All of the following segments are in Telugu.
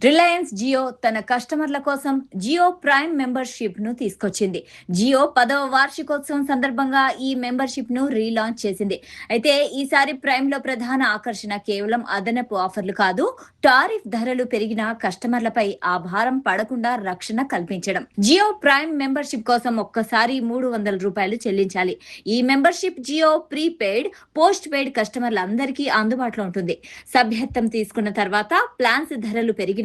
రిలయన్స్ జియో తన కస్టమర్ల కోసం జియో ప్రైమ్ మెంబర్షిప్ ను తీసుకొచ్చింది. జియో 10వ వార్షికోత్సవం సందర్భంగా ఈ మెంబర్షిప్ ను రీలాంచ్ చేసింది. అయితే ఈసారి ప్రైమ్ లో ప్రధాన ఆకర్షణ కేవలం అదనపు ఆఫర్లు కాదు, టారిఫ్ ధరలు పెరిగిన కస్టమర్లపై ఆ భారం పడకుండా రక్షణ కల్పించడం. జియో ప్రైమ్ మెంబర్షిప్ కోసం ఒక్కసారి రూ. 300 చెల్లించాలి. ఈ membership Jio prepaid, post paid కస్టమర్లందరికీ అందుబాటులో ఉంటుంది. సభ్యత్వం తీసుకున్న తర్వాత ప్లాన్స్ ధరలు పెరిగిన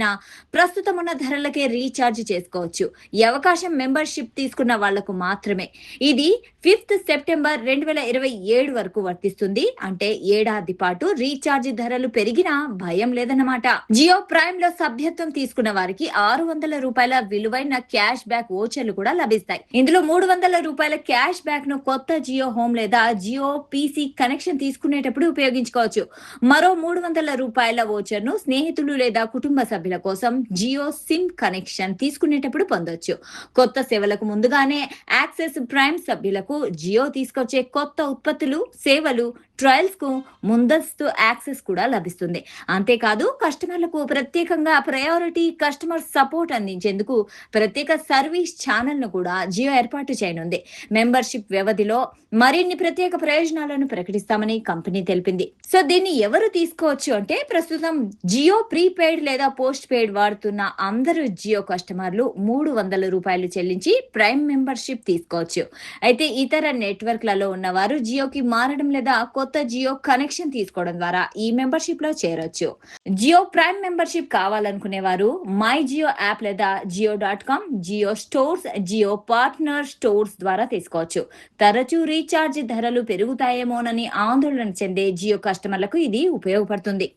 ప్రస్తుతం ఉన్న ధరలకే రీఛార్జ్ చేసుకోవచ్చు. ఈ అవకాశం మెంబర్షిప్ తీసుకున్న వాళ్లకు మాత్రమే. ఇది 5 సెప్టెంబర్ 2027 వరకు వర్తిస్తుంది. అంటే ఏడాది పాటు రీఛార్జ్ ధరలు పెరిగినా భయం లేదన్నమాట. జియో ప్రైమ్ లో సభ్యత్వం తీసుకున్న వారికి రూ. 600 విలువైన క్యాష్ బ్యాక్ ఓచర్లు కూడా లభిస్తాయి. ఇందులో రూ. 300 క్యాష్ బ్యాక్ ను కొత్త జియో హోమ్ లేదా జియో పీసీ కనెక్షన్ తీసుకునేటప్పుడు ఉపయోగించుకోవచ్చు. మరో రూ. 300 ఓచర్ ను స్నేహితులు లేదా కుటుంబ సభ్యుల కోసం జియో సిమ్ కనెక్షన్ తీసుకునేటప్పుడు పొందొచ్చు. కొత్త సేవలకు ముందుగానే యాక్సెస్ ప్రైమ్ సభ్యులకు జియో తీసుకొచ్చే కొత్త ఉత్పత్తులు, సేవలు, ట్రయల్స్ కు ముందస్తు యాక్సెస్ కూడా లభిస్తుంది. అంతేకాదు కస్టమర్లకు ప్రత్యేకంగా ప్రయారిటీ కస్టమర్ సపోర్ట్ అందించేందుకు ప్రత్యేక సర్వీస్ ఛానల్ ను కూడా జియో ఏర్పాటు చేయనుంది. మెంబర్షిప్ వ్యవధిలో మరిన్ని ప్రత్యేక ప్రయోజనాలను ప్రకటిస్తామని కంపెనీ తెలిపింది. సో దీన్ని ఎవరు తీసుకోవచ్చు అంటే ప్రస్తుతం జియో ప్రీపెయిడ్ లేదా పోస్ట్ పెయిడ్ వాడుతున్న అందరూ జియో కస్టమర్లు రూ. 300 చెల్లించి ప్రైమ్ మెంబర్షిప్ తీసుకోవచ్చు. అయితే ఇతర నెట్వర్క్లలో ఉన్నవారు జియోకి మారడం లేదా కొత్త జియో కనెక్షన్ తీసుకోవడం ద్వారా ఈ మెంబర్షిప్ లో చేరొచ్చు. జియో ప్రైమ్ మెంబర్షిప్ కావాలనుకునేవారు మై జియో యాప్ లేదా జియో.com, Jio stores, Jio partner stores ద్వారా తీసుకోవచ్చు. తరచూ రీఛార్జ్ ధరలు పెరుగుతాయేమోనని ఆందోళన చెందే జియో కస్టమర్లకు ఇది ఉపయోగపడుతుంది.